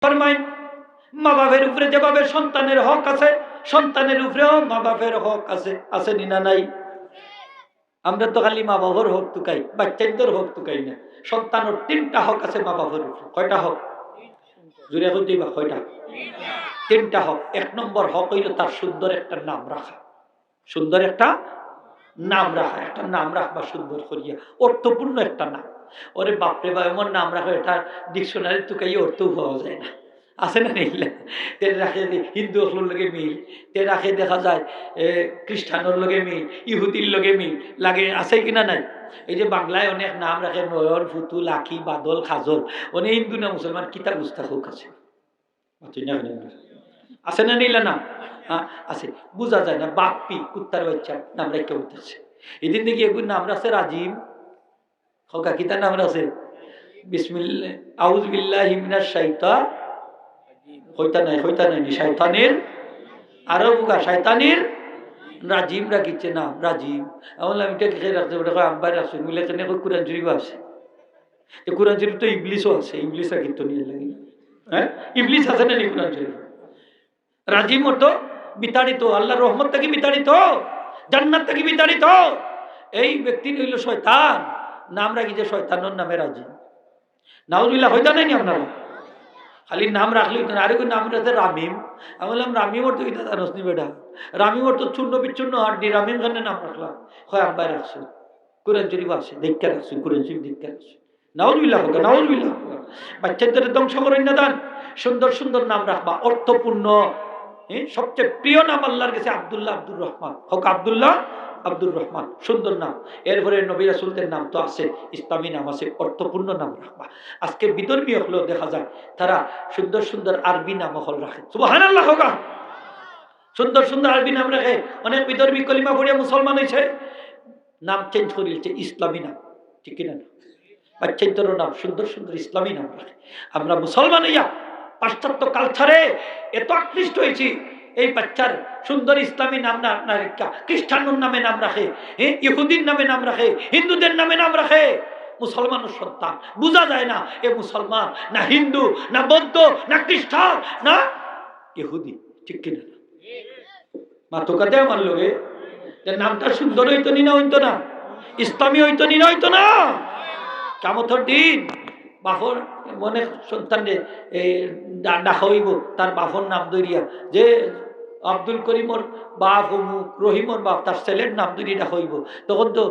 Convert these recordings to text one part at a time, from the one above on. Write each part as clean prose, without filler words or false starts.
ফরমাই মা বাপের উপরে যেভাবে সন্তানের হক আছে, সন্তানের উপরেও মা বাপের হক আছে। আছে না নাই? আমরা তো খালি মা বাবার হক টুকাই, বাচ্চাদের হক টুকাই না। সন্তানের 3টা হক আছে মা বাবার উপরে। কয়টা হক? জুড়ে হইতেই বা কয়টা? 3টা হক। 1 নম্বর হক হইল তার সুন্দর একটা নাম রাখা। সুন্দর একটা নাম রাখা, একটা নাম রাখবা সুন্দর করিয়া, অর্থপূর্ণ একটা নাম। ওরে বাপরে বা এমন নাম রাখো এটা ডিকশনারি টুকাই অর্থও পাওয়া যায় না। আছে না নেই? তেল রাখে হিন্দু হলোর লগে মিল, তেল রাখে দেখা যায় খ্রিস্টানোর লগে মিল, ইহুদির লগে মিল লাগে। আছে কিনা নাই? এই যে বাংলায় অনেক নাম রাখে, নয়ন, ফুতু, লাকি, বাদল, খাজল। অনেক হিন্দু না মুসলমান কিতাব মুস্তাহুক আছে। আছে না নিলে না? আছে, বোঝা যায় না। বাপ্পি কুত্তার বাচ্চা নাম রেখে উঠতেছে। এদিন দেখি এগুলো নাম রাখছে রাজিম। হকা কিতার নাম রাখছে বিসমিল্লাহ আউযু বিল্লাহি মিনাশ শাইতান। হইতা নাই শয়তানের আরো বুকা শয়তানের রাজিম রাখিছে নাম রাজিম। আমি এটা কে রাখছে? ওটা আব্বার রাখছে মিলে কেন? কোরআন শরীফ আছে, কোরআন শরীফ তো ইবলিশও আছে। ইবলিশ রাখিত নিয়ে লাগে। হ্যাঁ, ইবলিশ আছে না কোরআন শরীফ? রাজিম অর্থ বিতাড়িত, আল্লাহর রহমত থেকে বিতাড়িত, জান্নাত থেকে বিতাড়িত। এই ব্যক্তি হইল শয়তান। নাম রাখি যে শয়তানের নামে রাজিম। নাউজুবিল্লাহ। হইতা নাই আপনারা? খালি নাম রাখলেই তো। আরেক নাম রাখছে রামিম। আমি বললাম রামিম অর্থ কি জানোস নি বেটা? রামিম অর্থ চূর্ণ বিচ্ছন্ন হাড্ডি। রামিম খানের নাম রাখলাম। হয় আব্বাই রাখছে, কোরআন শরীফ আছে, দেখা রাখছে, কোরআন শরীফ দেখা রাখছে। নাউজুবিল্লাহ হোক, নাউজুবিল্লাহ। বাচ্চাদের ধ্বংস করেন না দান। সুন্দর সুন্দর নাম রাখবা, অর্থপূর্ণ। সবচেয়ে প্রিয় নাম আল্লাহর কাছে আব্দুল্লাহ, আব্দুর রহমান। হোক আব্দুল্লাহ, আব্দুর রহমান, সুন্দর নাম। এরপরে নবী রাসূলদের নাম তো আছে, ইসলামী নাম আছে, অর্থপূর্ণ নাম রাখবা। আজকে বিধর্মী হলেও দেখা যায় তারা সুন্দর সুন্দর আরবি নাম হল রাখে। সুবহানাল্লাহ হোক। সুন্দর সুন্দর আরবি নাম রাখে। অনেক বিধর্মী কলিমা পড়িয়া মুসলমান হয়েছে, নাম চেঞ্জ করিয়েছে ইসলামী নাম। ঠিক কিনা? বাচ্চাদেরও নাম সুন্দর সুন্দর ইসলামী নাম রাখে। আমরা মুসলমান হইয়া পাশ্চাত্য কালচারে এত আকৃষ্ট হয়েছি, এই বাচ্চার সুন্দর ইসলামী নাম না রেখা খ্রিস্টানোর নামে নাম রাখে, ইহুদির নামে নাম রাখে, হিন্দুদের নামে নাম রাখে। মুসলমানের সন্তান বোঝা যায় না এ মুসলমান না হিন্দু না বৌদ্ধ না খ্রিস্টান না ইহুদি। ঠিক কিনা? মা তো কাতে আমার লোকে নামটা সুন্দর হইতো নি না হইতো না? ইসলামী হইতো নি না হইতো না? কিয়ামতের দিন বাপর মনে সন্তানরে ডাকা হইব তার বাপর নাম ধরিয়া, যে আব্দুল করিমর বাপ অমুক, রহিমর বাপ, তার ছেলের নাম ধরিয়ে ডাকা হইব। তখন তো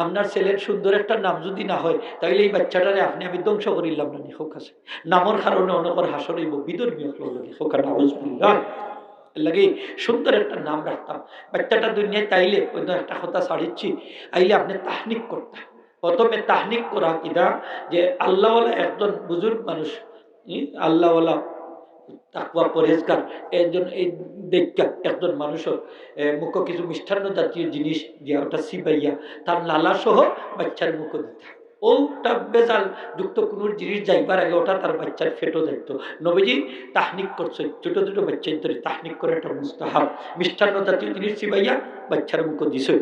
আপনার ছেলের সুন্দর একটা নাম যদি না হয়, তাইলে এই বাচ্চাটারে আপনি আমি ধ্বংস করিলাম না নি? হোক আছে নামর কারণে অনকর হাসর হইব বিধর্মী হোক লাগে সুন্দর একটা নাম রাখতাম। বাচ্চাটা দুনিয়ায় তাইলে অন্য একটা কথা ছাড়িচ্ছি, আইলে আপনি তাহনিক করতাম। প্রথমে তাহনিক করা কিনা যে আল্লাহওয়ালা একজন বুজুর্গ মানুষ, আল্লাহওয়ালা তাকওয়া পরহেজগার একজন, এই দেখা একজন মানুষের মুখ কিছু মিষ্টান্ন জাতীয় জিনিস দিয়া ওটা সিবাইয়া তার লালা সহ বাচ্চার মুখ দিতা। ওটা বেজাল যুক্ত কোনো জিনিস যাইবার আগে ওটা তার বাচ্চার ফেটো দেখতো। নবীজি তাহনিক করছে, ছোট ছোট বাচ্চা ধরে তাহনিক করে একটা মুস্তাহাব। মিষ্টান্ন জাতীয় জিনিস সিবাইয়া বাচ্চার মুখ দিছে,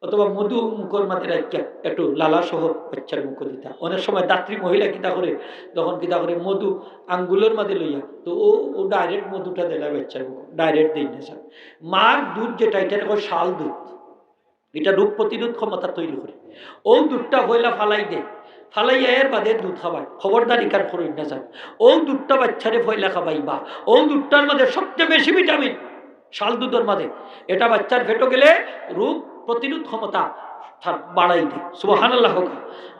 অথবা মধু মুখর মাঝে রাখা একটু লালা সহ বাচ্চার মুখ দিতা। অনেক সময় দাত্রী মহিলা কিতা করে, যখন কিতা করে মধু আঙ্গুলের মাঝে লইয়া, তো ও ডাইরেক্ট মধুটা দিলা বাচ্চার মুখ, ডাইরেক্ট দিই না। স্যার মার দুধ যেটা, এটা শাল দুধ, এটা রোগ প্রতিরোধ ক্ষমতা তৈরি করে। ও দুধটা হইলা ফালাই দেয়, ফালাইয়া এর বাদে দুধ খাবাই, খবরদারি কার করই না স্যার। ও দুধটা বাচ্চারে ফয়লা খাবাইবা। ও দুধটার মাঝে সবচেয়ে বেশি ভিটামিন শাল দুধের মাঝে। এটা বাচ্চার ফেটো গেলে রোগ প্রতিরোধ ক্ষমতা বাড়াই দেয়। সুবহানাল্লাহ,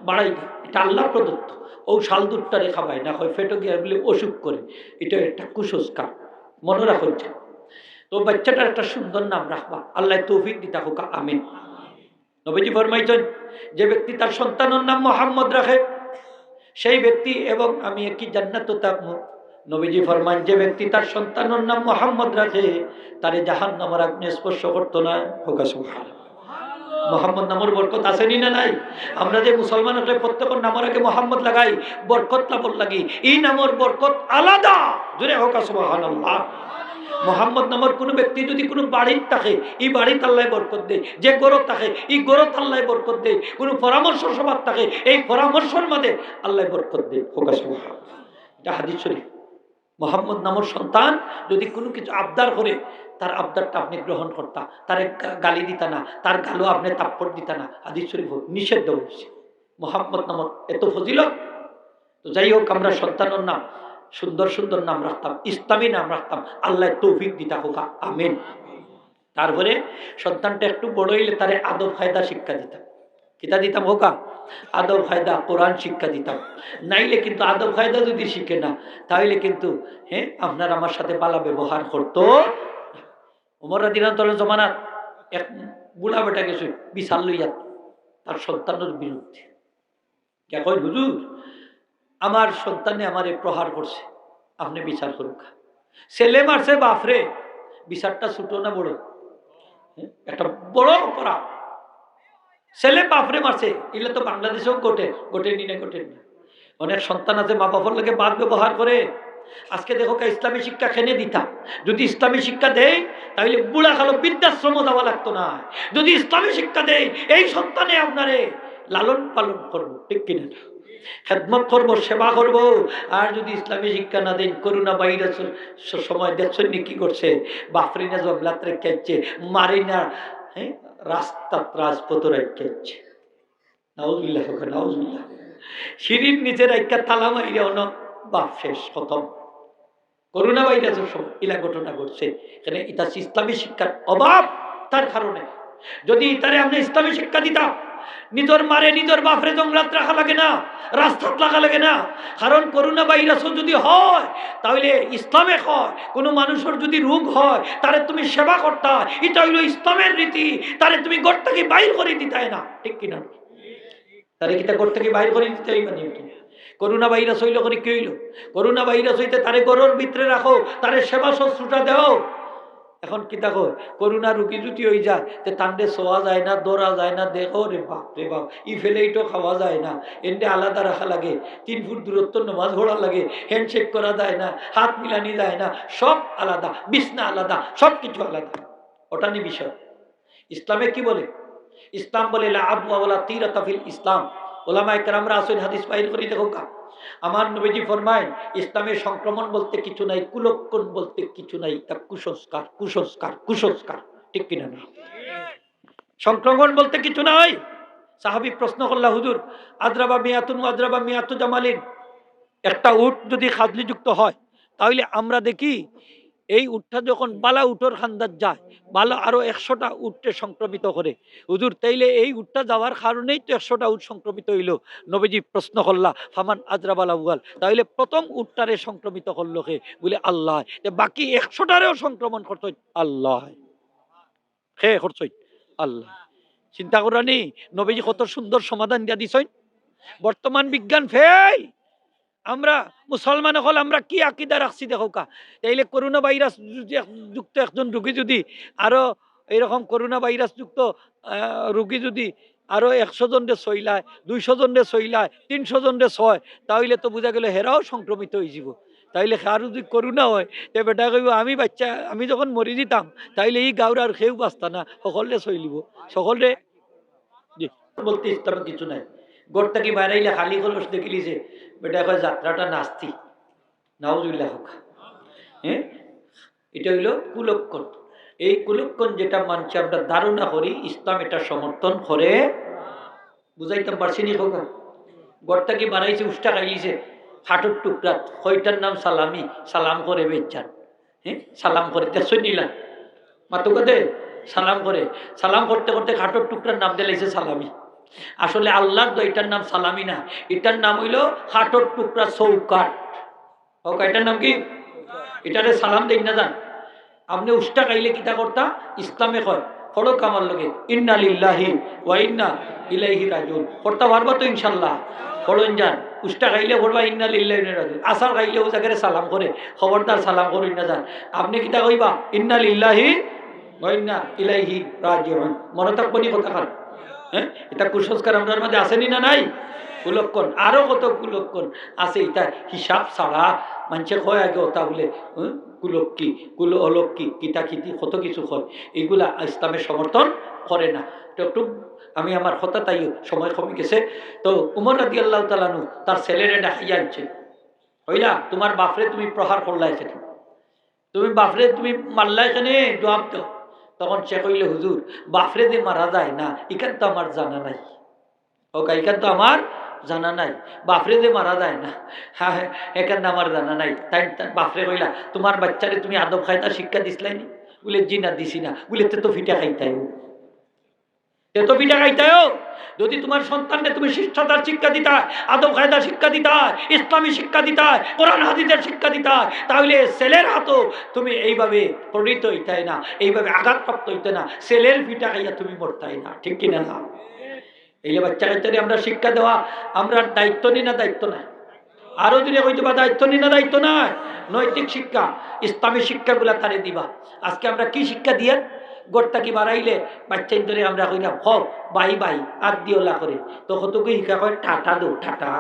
বাড়াই দেয়। এটা আল্লাহ প্রদত্ত। ও শাল দুধটারে খাবাই না হয় ফেটো গিয়ে বলে অসুখ করে, এটা একটা কুসংস্কার, মনে রাখুন। তো বাচ্চাটার একটা সুন্দর নাম রাখবা, আল্লাহ তৌফিক দিতা হোক, আমিন। নবীজি ফরমাইছেন যে ব্যক্তি তার সন্তানের নাম মুহাম্মদ রাখে সেই ব্যক্তি এবং আমি একই জান্নাতে থাকবো। নবীজি ফরমান যে ব্যক্তি তার সন্তানের নাম মুহাম্মদ রাখে তারে জাহান্নামের আগুনে স্পর্শ করতো না। হোক সুবহানাল্লাহ। মোহাম্মদ নামের বরকত আছে নি না নাই? আমরা যে মুসলমান হলে প্রত্যেকের নামের আগে মোহাম্মদ লাগাই, বরকত লাভ লাগি। এই নামের বরকত আলাদা, জোরে হোক সুবহানাল্লাহ। মোহাম্মদ নামের কোনো ব্যক্তি যদি কোনো বাড়ির থাকে, এই বাড়ির আল্লাহ বরকত দেয়। যে গরত থাকে এই গরত আল্লাহ বরকত দেয়। কোনো পরামর্শ সভা থাকে এই পরামর্শের মাঝে আল্লাহ বরকত দেয়। হোক সুবহানাল্লাহ। এটা হাদিস শরীফ। মোহাম্মদ নামের সন্তান যদি কোনো কিছু আবদার করে, তার আবদারটা আপনি গ্রহণ করতা, তার গালি দিতা না, তার গালও আপনি তাপ্পড় দিতা না। হাদিস শরীফ নিষিদ্ধ হয়েছে। মোহাম্মদ নামত এত ফজিলত। তো যাই হোক, আমরা সন্তানের নাম সুন্দর সুন্দর নাম রাখতাম, ইসলামী নাম রাখতাম। আল্লাহ তৌফিক দিতা হোক, আমিন। তারপরে সন্তানটা একটু বড় হইলে তারে আদব কায়দা শিক্ষা দিতাম। কিতা দিতাম হোকা? আদব কায়দা, কোরআন শিক্ষা দিতাম। নাইলে কিন্তু আদব কায়দা যদি শিখে না, তাহলে কিন্তু আপনার আমার সাথে বালা ব্যবহার করতো। ওমর রাদিয়াল্লাহু জমানাত এক বুড়া বেটা গেছে বিচার লইয়া তার সন্তানের বিরুদ্ধে। কে কয়, হুজুর আমার সন্তানে আমারে প্রহার করছে, আপনি বিচার করুক। ছেলে মারছে বাপরে, বিচারটা ছোট না বড়? একটা বড় অপরাধ। ছেলে বাপরে মারছে, এগুলো তো বাংলাদেশেও ঘটেনি না। অনেক সন্তান আছে মা বাবার লোকে বাদ ব্যবহার করে। আজকে দেখো ইসলামী শিক্ষা খেনে দিতাম। যদি ইসলামী শিক্ষা দেয় তাহলে বুড়া কালো বৃদ্ধাশ্রম দেওয়া লাগতো না। যদি ইসলামী শিক্ষা দেয়, এই সন্তানে আপনারে লালন পালন করবো, ঠিক কিনা? খেদমত করবো, সেবা করব। আর যদি ইসলামী শিক্ষা না দেন, করোনা ভাইরাসের সময় দেখছেন কি করছে, বাফরি না জগলাত রেখেছে, মারি না, রাস্তা রাজপথ রেখেছে। নাউজুবিল্লাহ, নাউজুবিল্লাহ। সিঁড়ির নিচে রাইকা তালা মাইরে অনেক বাপ শেষ, খতম। করোনা ভাইরাসের সময় ইলা ঘটনা ঘটছে। এখানে এটা ইসলামী শিক্ষার অভাব। তার কারণে যদি তারে আমরা ইসলামী শিক্ষা দিতাম, নিজের মারে নিজের বাপরে জংলাত রাখা লাগে না, রাস্তাত লাগা লাগে না। কারণ করোনা ভাইরাসও যদি হয়, তাহলে ইসলামে হয় কোনো মানুষের যদি রোগ হয়, তারে তুমি সেবা করতা, এটা হইল ইসলামের রীতি। তারে তুমি ঘর থেকে বাইর করে দিতাই না, ঠিক কিনা? তারে কিতা ঘর থেকে বাইর করে দিতে হইবা নি? করোনা ভাইরাস হইল করে কি হইল? করোনা ভাইরাস হইতে তারে ঘরের ভিতরে রাখো, তারে সেবা শুশ্রূষা দেও। এখন কি দেখো, করোনা রুগী যদি হয়ে যায়, তান্ডে শোয়া যায় না, দৌড়া যায় না, দেখো রে বাপ রে বাপ, ফেলেইটো খাওয়া যায় না, এনডে আলাদা রাখা লাগে, 3 ফুট দূরত্ব নামাজ পড়া লাগে, হ্যান্ডশেক করা যায় না, হাত মিলানি যায় না, সব আলাদা, বিছনা আলাদা, সব কিছু আলাদা। ওটানি বিষয়। ইসলামে কি বলে? ইসলাম বলে লা আদওয়া ওয়ালা তিরাতা ফিল ইসলাম। ওলামায়ে কেরামরা আসেন হাদিস বাইর করে দেখো। আমার নবীজি ফরমায়, ইসলামের সংক্রমণ বলতে কিছু নাই, কুলক্ষণ বলতে কিছু নাই, তা কুসংস্কার, কুসংস্কার, কুসংস্কার, ঠিক কিনা? না, সংক্রমণ বলতে কিছু নাই। সাহাবী প্রশ্ন করলা, হুজুর আদ্রাবা মিয়াতুন আদ্রাবা মিয়াতু জামালিন, একটা উট যদি খাজলি যুক্ত হয়, তাহলে আমরা দেখি এই উটটা যখন বালা উটোর খান্দার যায়, বালা আরো 100টা উটকে সংক্রমিত করে। হুজুর তাইলে এই উটটা যাওয়ার কারণেই তো 100টা উট সংক্রমিত হইল। নবীজি প্রশ্ন করলা, ফামান আজরাবালা উগাল, তাহলে প্রথম উটটারে সংক্রমিত করলো কে? বলে আল্লাহ। বাকি 100টারেও সংক্রমণ করতো আল্লাহ। হে করছই আল্লাহ। চিন্তা করানি নবীজি কত সুন্দর সমাধান দিয়া দিছই। বর্তমান বিজ্ঞান ফেল। আমরা মুসলমান হল, আমরা কি আকিদা রাখছি দেখো কা। তাইলে করোনা ভাইরাস যুক্ত একজন রোগী যদি আরো এরকম করোনা ভাইরাস যুক্ত রোগী যদি আরো 100 জনরে ছইলায়, 200 জনরে ছইলায়, 300 জনরে ছয়, তাহলে তো বোঝা গেল হেরাও সংক্রমিত হয়ে যাব। তাইলে আরো যদি করোনা হয়, তে বেটা কইব আমি যখন মরি দিতাম, তাইলে এই গাঁর আর কেউ বাঁচতা না, সকলে ছইলিব, সকলে। বলতে ইসলামে কিছু নাই। গোড়টা কি বাইরাইলে খালি কলস দেখিলি যে বেটা কয় যাত্রাটা নাস্তি, নাউজুবিল্লাহ হোক। এটা হইল কুলক্ষণ। এই কুলক্ষণ যেটা মানছে আমরা ধারণা করি, ইসলাম এটা সমর্থন করে। বুঝাইতাম পারছি নি হোক? গোড়টা কি বানাইছে, উষ্টা খাইলিছে, হাঁটুর টুকরা, কয়টার নাম সালামি, সালাম করে বেচান। সালাম করে দেখছই নিলাম মাতো কাদে সালাম করে, সালাম করতে করতে খাটোর টুকরার নাম দিলাইছে সালামি। আসলে আল্লাহর তো এটার নাম সালামি না, এটার নাম হইল খাটোর টুকরা চৌকাট। হোক, এটার নাম কি? এটারে সালাম দেই না যান। আপনি উষ্টা খাইলে কিতা করতা? ইসলামে কয় ফড়ক আমার লগে ইন্না লিল্লাহি ওয়া ইন্না ইলাইহি রাজিউন করতে পারবা তো ইনশাল্লাহ। ফড়ন যান, উষ্টা খাইলে পড়বা ইন্না লিল্লাহি ওয়া ইন্না রাজিউন। আসার খাইলে ও জায়গায় সালাম করে, খবরদার সালাম করুন না যান। আপনি কিতা কইবা? ইন্না লিল্লাহি ওয়া ইন্না ইলাইহি রাজিউন। মনে থাকবনি কথা খান। এটা কুসংস্কার আমাদের মধ্যে আসেনি না নাই? কুলক্ষণ আরো কত কুলক্ষণ আছে, এটা হিসাব ছাড়া মানুষের হয় আগে ওটা বলে কুলক্ষী, অলক্ষী, কিতাকিতি কত কিছু হয়, এইগুলা ইসলামের সমর্থন করে না। তো একটু আমি আমার কথা তাই সময় কমে গেছে। তো উমর রাদিয়াল্লাহু তাআলা আনহু তার ছেলেরে ডাকিয়ে আনছে। হইলা তোমার বাপরে তুমি প্রহার করলা এখানে, তুমি বাপরে তুমি মারলা এখানে, জবাব দাও। তখন সে কইলে হুজুর বাপরে যে মারা যায় না এখান তো আমার জানা নাই। ওকে এখান তো আমার জানা নাই, বাপরে যে মারা যায় না হ্যাঁ এখান আমার জানা নাই। তাই বাপরে কইলা তোমার বাচ্চারে তুমি আদব খাইতা শিক্ষা দিসলাই নি? বলে জি না দিছি না। বলে তে তো ফিটা খাইতাই, তে তো পিঠা খাইতাও। যদি তোমার সন্তানকে তুমি শিষ্টাচার শিক্ষা দিতা, আদব কায়দা শিক্ষা দিতা, ইসলামী শিক্ষা দিতা, কোরআন হাদিসের শিক্ষা দিতা, তাহলে ছেলের হাতও তুমি এইভাবে পরিণত হইতাই না, এইভাবে আঘাতপ্রাপ্ত হইতে না, ছেলের পিঠা খাইয়া তুমি মরতাই না। ঠিক কিনা না? এই বাচ্চা কাচ্চারে আমরা শিক্ষা দেওয়া আমরা দায়িত্ব নিই না? দায়িত্ব নাই? আরো যদি হইতে বা দায়িত্ব নিই না? দায়িত্ব নাই? নৈতিক শিক্ষা, ইসলামী শিক্ষাগুলা তারে দিবা। আজকে আমরা কি শিক্ষা দিয়ে গোটটা কি বাড়াইলে বাচ্চা ধরে আমরা কই না হক বাই বাই আর দিওলা করে, তো কতকে শিক্ষা কয় টাটা দো টাটা,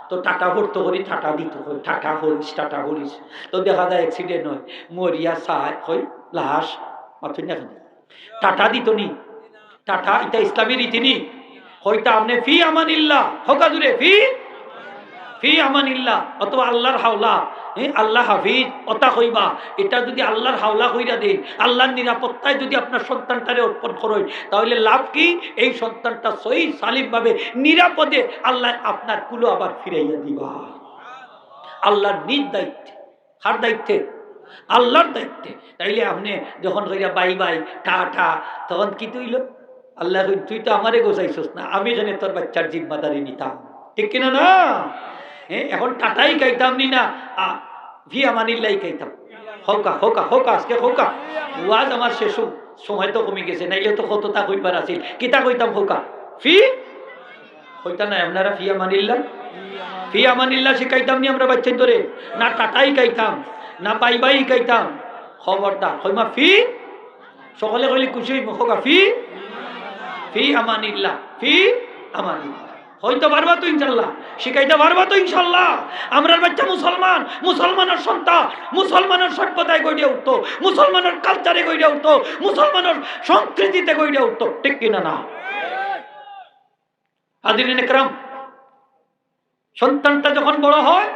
তো টাটা ভরতো করি টাটা দিত কই টাটা হরিস টাটা হরিস, তো দেখা যায় অ্যাক্সিডেন্ট হয় মরিয়া চায় হয় লাশ মাথুন না টাটা দিত নি। টাটা এটা ইসলামী রীতি নি? হয়তো আপনি ফি আমানিল্লাহ হকা জুড়ে ফি ফি আমানিল্লাহ অথবা আল্লাহর হাওলা, আল্লাহ হাফিজ অতা হইবা। এটা যদি আল্লাহর হাওলা হইরা দেন, আল্লাহর নিরাপত্তায় যদি আপনার সন্তানটারে অর্পণ করেন, তাহলে লাভ কি? এই সন্তানটা সহি সালিমভাবে নিরাপদে আল্লাহ আপনার কুলো আবার ফিরাইয়া দিবা। আল্লাহর নিজ দায়িত্বে। কার দায়িত্বে? আল্লাহর দায়িত্বে। তাইলে আপনি যখন কইরা বাই বাই টা টা, তখন কি তুইল? আল্লাহ তুই তো আমারে গোছাইছস না, আমি এখানে তোর বাচ্চার জিম্মাদারি নিতাম। ঠিক কিনা না? হ্যাঁ, এখন টাটাই খাইতাম নি না, ভি আমানিল্লাই খাইতাম। হোকা হোকা হোকা আজকে হোকা ওয়াজ আমার শেষ সময় তো কমে গেছে, নাইলে তো কতটা কইবার আছিল। কিতা কইতাম? হোকা ফি হইতা না আপনারা ফি আমানিল্লাহ, ফি আমানিল্লাহ শিখাইতাম নি আমরা বাচ্চা ধরে? না টাটাই খাইতাম, না বাই বাই খাইতাম। খবরদার হইমা ফি, সকলে কইলে খুশি হইব। হোকা ফি ফি আমানিল্লাহ, ফি আমানিল্লাহ। হয়তো পারবা তো ইনশাল্লাহ, শিখাইতে পারবা তো ইনশাল্লাহ। আমরা বাচ্চা মুসলমান, মুসলমানের সন্তান, মুসলমানের সভ্যতায় গড়ে উঠতো, মুসলমানের কালচারে গড়ে উঠতো, মুসলমানের সংস্কৃতিতে গড়ে উঠতো। ঠিক কিনা না? হাজিরিন ইকরাম, সন্তানটা যখন বড় হয়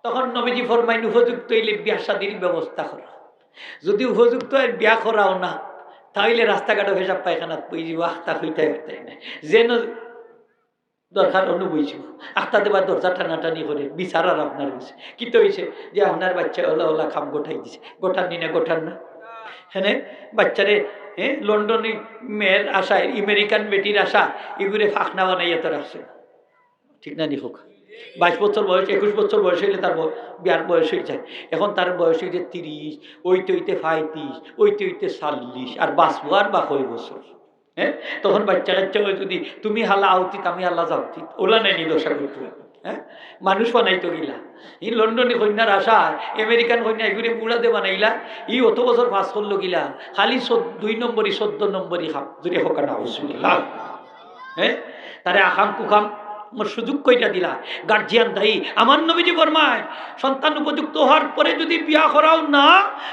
তখন নবীজি ফরমাইন উপযুক্ত হইলে বিয়া শাদীর ব্যবস্থা করা। যদি উপযুক্ত হয় বিয়া করাও না, তাহলে রাস্তাঘাটে হিসাব পায়খানাত বই যাব, আখতা হইতে না যেন দরকার অনুবইছি আখতা দেবার দরজা টানাটানি করে বিচার। আর আপনার কাছে কি তো হয়েছে যে আপনার বাচ্চা ওলা ওলা খাম গোটাই দিছে, গোটান নি না গোটান না? হ্যাঁ বাচ্চারে লন্ডনে মেয়ের আশায় আমেরিকান বেটির আশা এগুলো ফাঁকনা বানাইয়া তো রাখছে। ঠিক না? নি হোক 22 বছর বয়স, 21 বছর বয়স হইলে তার বিয়ার বয়স হয়ে যায়। এখন তার বয়স হইতে 30, ওইতে হইতে 35, ওইতে হইতে 40, আর বাঁচবো আর বা কয় বছর? হ্যাঁ, তখন বাচ্চা কাচ্চা যদি তুমি হালা আউতিত আমি আল্লাহ যাওতি ওলা নেই নিদশা করতো। হ্যাঁ, মানুষ বানাইতো গিলা। ই লন্ডনে কন্যার আশা, আমেরিকান কন্যা এগুলি বুড়াতে বানাইলা। ই অত বছর পাস করলো গিলা, খালি 2 নম্বরই 14 নম্বরই খাম যদি হোকাটা হসুল্লাহ। হ্যাঁ, তারে আখাম কুখাম সুযোগ কইটা দিলা। গার্জিয়ান দায়ী। আমার নবীজি ফরমায় সন্তান উপযুক্ত হওয়ার পরে যদি বিয়া করাও না,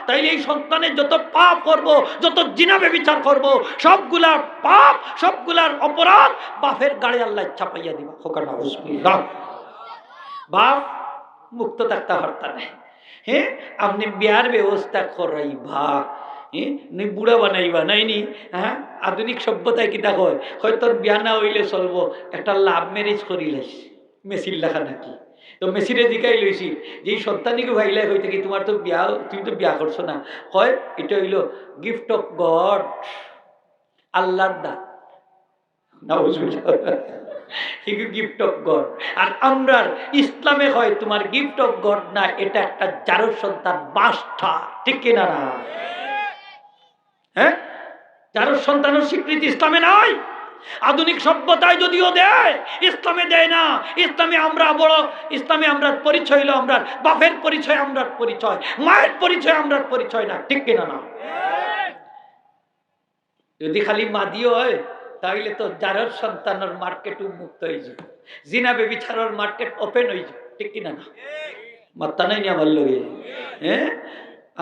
তাইলে এই সন্তানের যত পাপ করব, যত জিনা ব্যভিচার করব, সবগুলার পাপ, সবগুলার অপরাধ বাপের গাড়ি আল্লাহ চাপাইয়া দিবা। হোকাটা বিসমিল্লাহ। বাপ মুক্ত থাকতে পারতা নাই। হ্যাঁ, আপনি বিয়ার ব্যবস্থা করাইবা, বুড়া বানাইবা নাইনি? হ্যাঁ, আধুনিক সভ্যতায় কিতা কয়, তোর বিয়া না হইলে চলবো, একটা লাভ ম্যারেজ করিলাইস মেসির লেখা নাকি? তো মেসিরে জিকাই লইছি যে এই সন্তানিকে ভাইলাই হইতে কি তোমার তো বিয়া, তুমি তো বিয়া করছো না। হয় এটা হইল গিফট অফ গড, আল্লাহর দান। Gift of god. আর আমরা ইসলামে হয় তোমার গিফট অফ গড না, এটা একটা জারুর সন্তান বাসটা। ঠিক কিনা না? হ্যাঁ, যার সন্তানের স্বীকৃতি ইসলামে নাই। আধুনিক সভ্যতায় যদিও দেয়, ইসলামে দেয় না। ইসলামে আমরা বড়, ইসলামে আমরা পরিচয় হলো আমরা বাপের পরিচয়, আমরা পরিচয় মায়ের পরিচয়, আমরা পরিচয় না। ঠিক কিনা না? যদি খালি মাদিও হয় তাহলে তো যার সন্তানের মার্কেট উন্মুক্ত হয়ে যাবে, জিনা বেবিচারের মার্কেট ওপেন হয়ে যাবে। ঠিক কিনা না? মাত্তা নাই না আমার লগে? হ্যাঁ,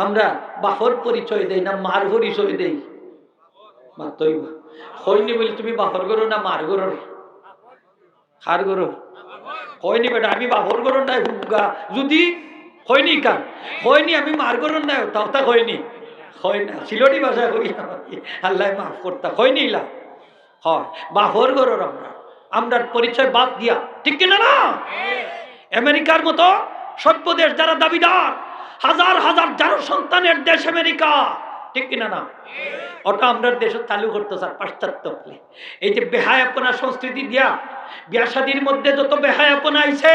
আমরা বাপর পরিচয় দেই না, মার পরিচয় দেই। মাত্রই হইনি বলি তুমি বাপর গরো না মার গরো? খার গরো? হয়নি বেটা আমি বাবর গরম নাই হুগা যদি হয়নি কান হয়নি আমি মার গরম নাই তাও হয়নি হয় না সিলটি ভাষায় হই আল্লাহ মাফ করতা হয়নি ইলা হয় বাবর গরম আমরা পরিচয় বাদ দিয়া ঠিক কিনা না আমেরিকার মতো সভ্য দেশ যারা দাবিদার হাজার হাজার যারো সন্তানের দেশ আমেরিকা ঠিক কিনা না ওটা আমরা দেশে চালু করতে স্যার পাশ্চাত্য এই যে বেহায়াপনা সংস্কৃতি দিয়া বিয়া শাদীর মধ্যে যত বেহায়াপনা আইছে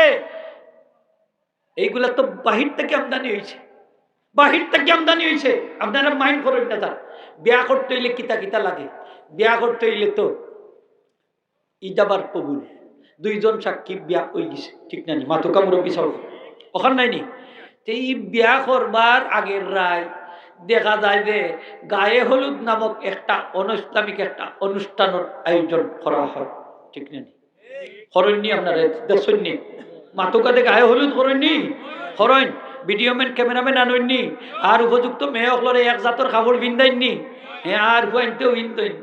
এইগুলা তো বাহির থেকে আমদানি হয়েছে বাহির থেকে আমদানি হয়েছে আপনারা মাইন্ড করেন না স্যার বিয়া করতে হইলে কিতা কিতা লাগে বিয়া করতে হইলে তো ইজাবার কবুল দুইজন সাক্ষী বিয়া হয়ে গেছে ঠিক না নি মাতুকা মুরব্বী সব ওখান নাইনি এই বিয়া করবার আগের রায় দেখা যায় যে গায়ে হলুদ নামক একটা অনইসলামিক একটা অনুষ্ঠানের আয়োজন করা হয় ঠিক না নি হরণনি আপনারা দেখছেননি মাতুকাতে গায়ে হলুদ হরণনি হরণ ভিডিওম্যান ক্যামেরাম্যান আনয়নি আর উপযুক্ত মেয়ে হলরে এক জাতর কাপড় বিন্দাইনি হ্যাঁ আর হুয়াইনতেও বিন্দইন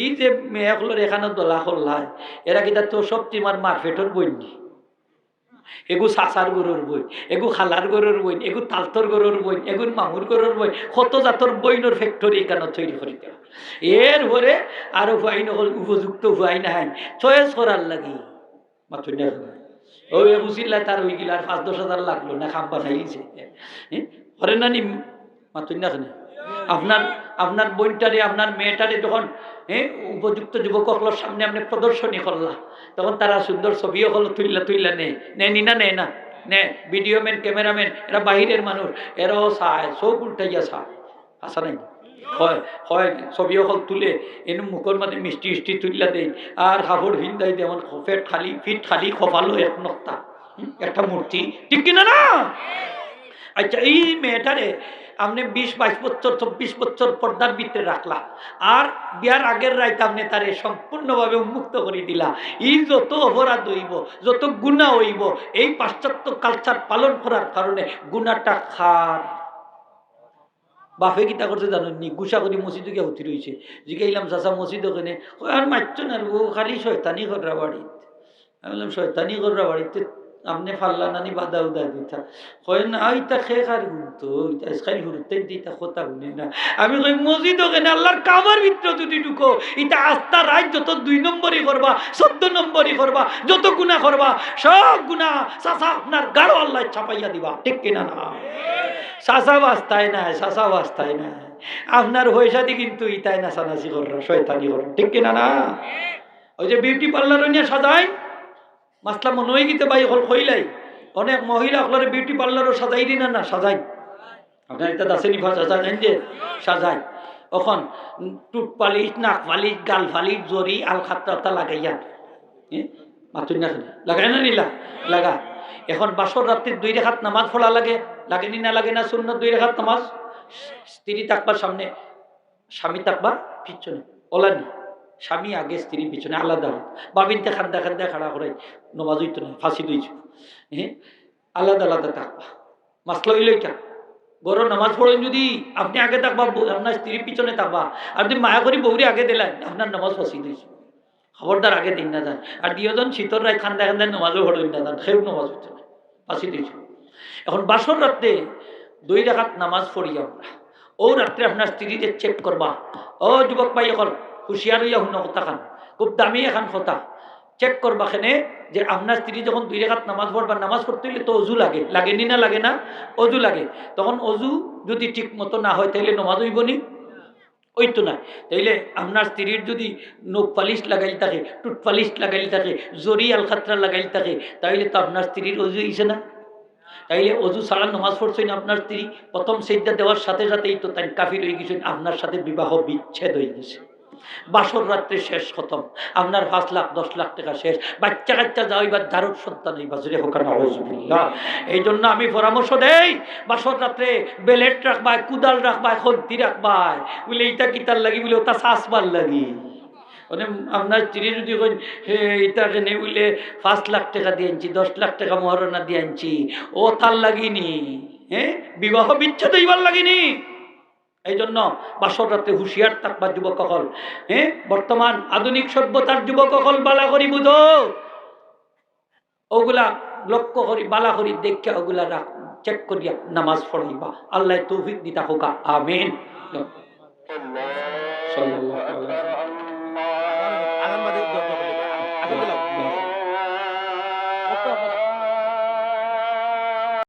এই যে মেয়েগুলোর এখানে দোলা করলায় এরা কি তো সব তিমার মারফেটর বইনি এগু চাচার গরুর বই এগু খালার গরুর বই এগু তালতর গরুর বই এগুর মামুর গরুর বই কত জাতর বইনোর ফ্যাক্টরি এখানে তৈরি করে দেওয়া এর পরে আরো হুয়াই নহল উপযুক্ত হুয়াই নাই চয়েস করার লাগি মাত্র ওই বুঝিল্লা তার হয়ে গেল আর 5-10 হাজার লাগলো না খাম বানাইছে হরে নানি মাত্র না আপনার আপনার বোনটারে আপনার মেয়েটারে যখন উপযুক্ত যুবকগুলোর সামনে আপনি প্রদর্শনী করলা তখন তারা সুন্দর ছবিও হলো তুললা নেনি না নে না নে ভিডিওম্যান ক্যামেরাম্যান এরা বাহিরের মানুষ এরাও চায় চোখ উল্টাইয়া চায় আসা নাই হয় হয় ছবিও হল তুলে এনে মুখের মধ্যে মিষ্টি মিষ্টি তুললা দেয় আর কাপড় ভিন্দাই যেমন ফিট খালি কপালো এক নক্তা একটা মূর্তি ঠিক কিনা না আচ্ছা এই মেয়েটারে আপনি 20-22 বছর 24 বছর পর্দার ভিতরে রাখলা আর বিয়ার আগের রাইতে আপনি তারে সম্পূর্ণভাবে উন্মুক্ত করে দিলা এই যত অপরাধ হইব যত গুনাহ হইব এই পাশ্চাত্য কালচার পালন করার কারণে গুনাহটা খার বাপে কিতা করছে জানেননি গুসা করি মসজিদে গিয়ে হতি রয়েছে জিগাইলাম চাচা মসজিদ ওখানে আর মারছ না ও খালি শয়তানি কররা বাড়িতে আমি বললাম শয়তানি কররা বাড়িতে আপনি ফাল্লা নানি বাধা উদা দিতা কয় না ইটা খে খার গুনতো ইটা খালি হুরতেন দিতা কথা শুনে না আমি কই মসজিদ ওখানে আল্লাহর কাবার ভিতরে যদি ঢুকো ইটা আস্থা রাত যত 2 নম্বরই করবা 14 নম্বরই করবা যত গুনাহ করবা সব গুনাহ চাচা আপনার গাড়ো আল্লাহ ছাপাইয়া দিবা ঠিক কিনা না চাচা বাস্তায় না চাচা বাস্তায় না আপনার হয়েসাদি কিন্তু ইটাই নাচানাচি কররা শয়তানি কররা ঠিক কিনা না ওই যে বিউটি পার্লার নিয়ে সাজায় মাসলা মনে হয়ে গেতে ভাই হল কইলাই অনেক মহিলা আপনার বিউটি পার্লারও সাজাই দিন না সাজাই আপনার এটা দাসেনি সাজাই যে সাজাই ওখন টুট পালিশ নাক পালিশ গাল পালিশ জরি আল খাতা লাগাইয়া মাতুন না লাগাই না নিলা লাগা এখন বাসর রাত্রির 2 রাকাত নামাজ পড়া লাগেনি না লাগে না সুন্নত 2 রাকাত নামাজ স্ত্রী থাকবার সামনে স্বামী থাকবা পিছনে ওলানি স্বামী আগে স্ত্রী পিছনে আলাদা বাবিনতে খান্দা খাড়া করে নমাজ হইতো না ফাঁসি দিয়েছ আলাদা আলাদা থাকবা মাসলা হইল এটা বড় নামাজ পড়েন যদি আপনি আগে থাকবা আপনার স্ত্রী পিছনে থাকবা আর যদি মায়া করি বৌরি আগে দিলেন আপনার নামাজ ফাঁসি দিয়েছ খবরদার আগে দিন না যান আর দিওজন শীতর রায় খান্দা নমাজও পড়েন না যান সেও নামাজ হইতো না ফাঁসি দিয়েছ এখন বাসর রাত্রে 2 রাকাত নামাজ পড়ি আমরা ও রাত্রে আপনার স্ত্রীদের চেক করবা ও যুবক ভাই এখন হুঁশিয়ার হইয়া শুনো কথা খান খুব দামি এখন কথা চেক করবা খানে যে আপনার স্ত্রী যখন 2 রাকাত নামাজ পড়বা নামাজ পড়তে হইলে তো অজু লাগেনি না লাগে না অজু লাগে তখন অজু যদি ঠিক মতো না হয় তাইলে নামাজ হইব নি ওই তো না তাইলে আপনার স্ত্রীর যদি নখ পালিশ লাগাইল থাকে টুট পালিশ লাগাইল থাকে জরি আলখাত্রা লাগাইল থাকে তাইলে তো আপনার স্ত্রীর অজু হইছে না তাইলে অজু ছাড়া নামাজ পড়ছেন আপনার স্ত্রী প্রথম সেজদা দেওয়ার সাথে সাথেই তো তাই কাফির হয়ে গেছেন আপনার সাথে বিবাহ বিচ্ছেদ হয়ে গেছে বাসর রাত্রে শেষ খতম আপনার 5 লাখ 10 লাখ টাকা শেষ বাচ্চা কাচ্চা যাওইবার দারুণ সন্তান এই বাজরে হোক না এই জন্য আমি পরামর্শ দেই বাসর রাত্রে বেলেট রাখবাই কুদাল রাখবাই খন্তি রাখবাই বলে এইটা কিতার লাগি বলে ওটা শাসবার লাগি মানে আপনার স্ত্রী যদি এইটাকে নেই বলে 5 লাখ টাকা দিয়ে আনছি 10 লাখ টাকা মহারণা দিয়ে আনছি ও তার লাগিনি বিবাহ বিচ্ছেদ হইবার লাগিনি এই জন্য বাসর রাতে হুঁশিয়ার থাকবার যুবক সকল বর্তমান আধুনিক সভ্যতার যুবক সকল বালা করি বুঝো ওগুলা লক্ষ্য করি বালা করি দেখে ওগুলা চেক করিয়া নামাজ পড়াইবা। আল্লাহ তৌফিক দিতা হোক, আমিন।